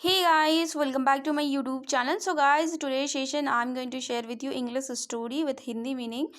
Hey guys, welcome back to my YouTube channel. So guys, today's session I'm going to share with you English story with Hindi meaning.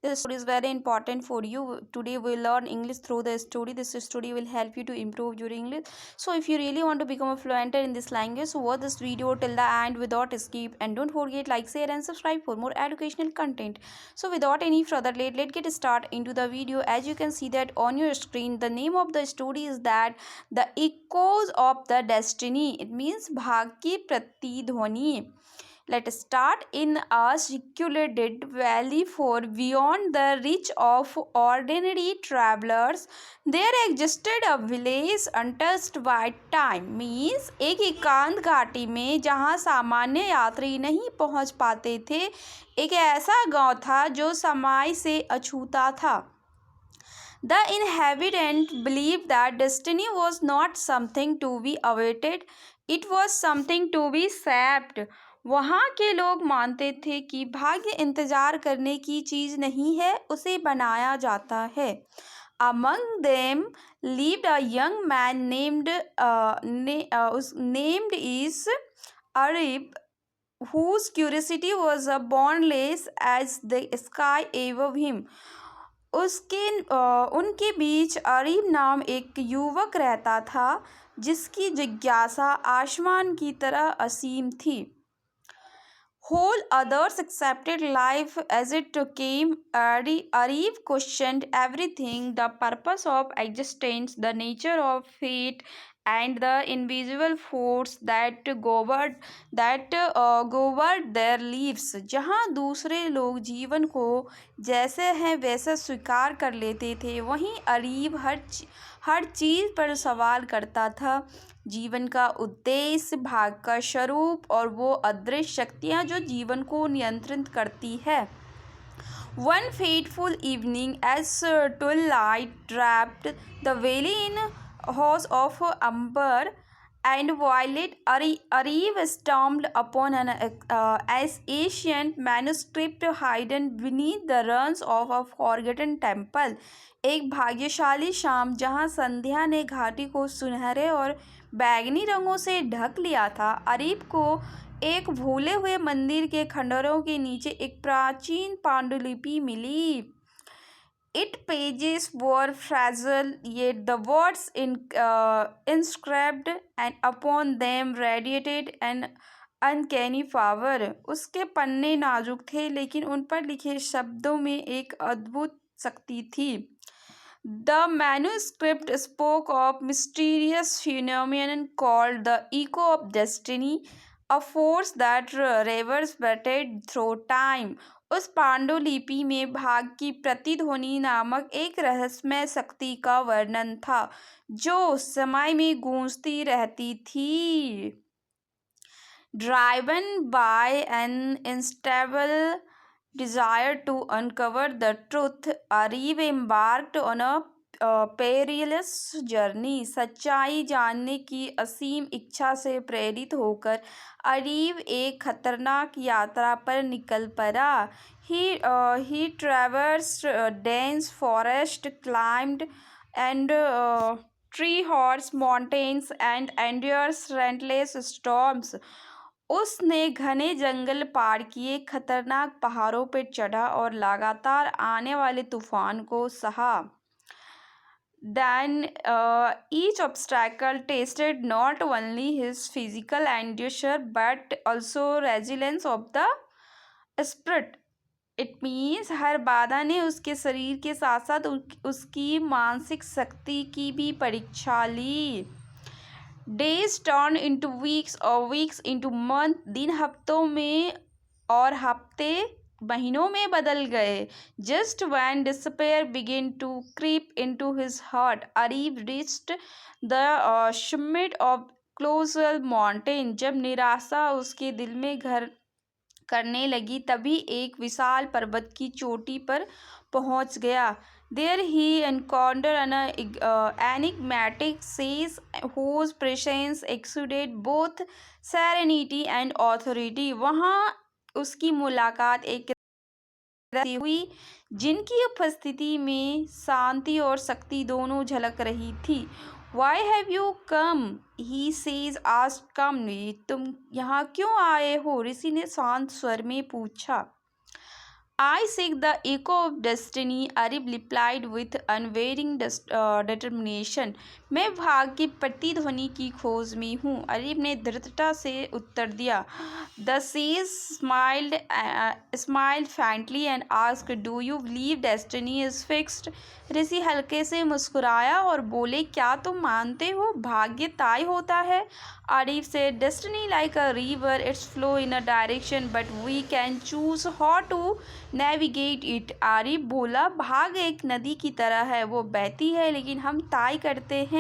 This story is very important for you. Today we'll learn English through the story. This story will help you to improve your English. So if you really want to become a fluent in this language, so watch this video till the end without skip and don't forget like, share and subscribe for more educational content. So without any further delay, let's get start into the video. As you can see that on your screen, the name of the story is that the echoes of the destiny. It means भाग की प्रतिध्वनि. Let's start. In a secluded valley for beyond the reach of ordinary travelers, there existed a village untouched by time. Means एक एकांत घाटी में जहाँ सामान्य यात्री नहीं पहुँच पाते थे, एक ऐसा गांव था जो समय से अछूता था. The inhabitant believed that destiny was not something to be awaited, it was something to be shaped. वहाँ के लोग मानते थे कि भाग्य इंतजार करने की चीज़ नहीं है, उसे बनाया जाता है. Among them lived a young man named is Arib, whose curiosity was boundless as the sky above him. उनके बीच अरीब नाम एक युवक रहता था जिसकी जिज्ञासा आसमान की तरह असीम थी. Whole others accepted life as it came. Arif questioned everything: the purpose of existence, the nature of fate, and the invisible force that governed their lives. जहाँ दूसरे लोग जीवन को जैसे हैं वैसा स्वीकार कर लेते थे, वहीं अरीब हर चीज़ पर सवाल करता था. जीवन का उद्देश्य, भाग का स्वरूप और वो अदृश्य शक्तियाँ जो जीवन को नियंत्रित करती है. One fateful evening, as twilight wrapped the valley in hues of amber and violet, Arif stumbled upon an ancient manuscript hidden beneath the ruins of a forgotten temple. एक भाग्यशाली शाम जहाँ संध्या ने घाटी को सुनहरे और बैंगनी रंगों से ढक लिया था, अरीब को एक भूले हुए मंदिर के खंडरों के नीचे एक प्राचीन पांडुलिपि मिली. Its pages were fragile, yet the words inscribed and upon them radiated an uncanny power. उसके पन्ने नाजुक थे, लेकिन उन पर लिखे शब्दों में एक अद्भुत शक्ति थी. The manuscript spoke of mysterious phenomenon called the echo of destiny, a force that reverberated through time. उस पांडुलिपि में भाग की प्रतिध्वनि नामक एक रहस्यमय शक्ति का वर्णन था जो समय में गूंजती रहती थी. Driven by an insatiable desire to uncover the truth, Arif embarked on a perilous journey. सच्चाई जानने की असीम इच्छा से प्रेरित होकर अरीब एक खतरनाक यात्रा पर निकल पड़ा. He traversed dense forest, climbed and tree-horsed mountains and endured relentless storms. उसने घने जंगल पार किए, खतरनाक पहाड़ों पर चढ़ा और लगातार आने वाले तूफान को सहा. Then each obstacle tested not only his physical endurance but also resilience of the spirit. It means हर बाधा ने उसके शरीर के साथ साथ उसकी मानसिक शक्ति की भी परीक्षा ली. Days turned into weeks or weeks into months. दिन हफ्तों में और हफ्ते महीनों में बदल गए. Just when despair began to creep into his heart, Arif reached the summit of colossal mountain. जब निराशा उसके दिल में घर करने लगी, तभी एक विशाल पर्वत की चोटी पर पहुंच गया. There he encountered an enigmatic sage whose presence exuded both serenity and authority. वहाँ उसकी मुलाकात एक से हुई जिनकी उपस्थिति में शांति और शक्ति दोनों झलक रही थी. Why have you come, he says asked calmly. तुम यहाँ क्यों आए हो, ऋषि ने शांत स्वर में पूछा. I seek the echo of destiny, Arib replied with unwavering determination. मैं भाग्य की प्रतिध्वनि की खोज में हूँ, अरीब ने दृढ़ता से उत्तर दिया. The sage smiled faintly and asked, "Do you believe destiny is fixed?" ऋषि हल्के से मुस्कुराया और बोले, क्या तुम मानते हो भाग्य तय होता है? Arif said, "Destiny like a river, its flow in a direction, but we can choose how to navigate it." Arif बोला, भाग एक नदी की तरह है, वो बहती है लेकिन हम तय करते हैं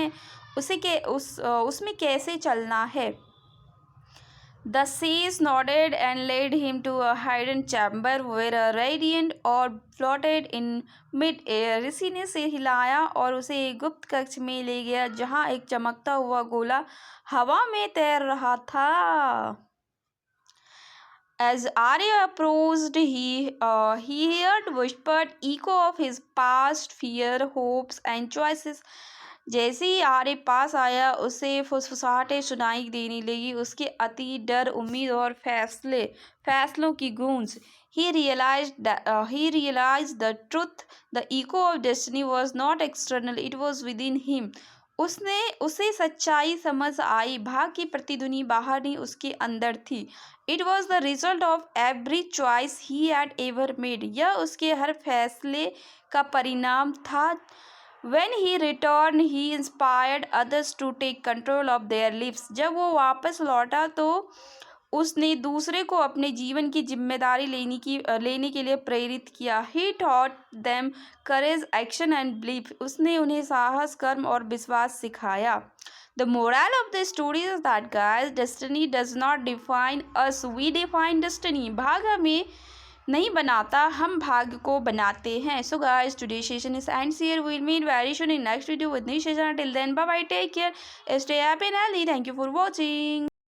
उसमें कैसे चलना है. The sage nodded and led him to a hidden chamber where a radiant orb floated in mid-air. ऋषि ने सिर हिलाया और उसे एक गुप्त कक्ष में ले गया जहाँ एक चमकता हुआ गोला हवा में तैर रहा था. As Arya approached, he heard whispered echo of his past fear, hopes and choices. जैसे ही आर्य पास आया उसे फुसफुसाहटें सुनाई देने लगी, उसके अतीत, डर, उम्मीद और फैसलों की गूंज. He realized the truth. The echo of destiny was not external, it was within him. उसे सच्चाई समझ आई, भाग की प्रतिध्वनि बाहर नहीं उसके अंदर थी. It was the result of every choice he had ever made. यह उसके हर फैसले का परिणाम था. When he returned, he inspired others to take control of their lives. जब वो वापस लौटा तो उसने दूसरे को अपने जीवन की जिम्मेदारी लेने के लिए प्रेरित किया. He taught them courage, action and belief. उसने उन्हें साहस, कर्म और विश्वास सिखाया. The moral of the story is that, guys, destiny does not define us. We define destiny. भाग हमें नहीं बनाता, हम भाग्य को बनाते हैं. So guys, today's session is ends here. We'll meet very soon in next video with new session. Till then, bye bye, take care, stay happy and healthy. Thank you for watching.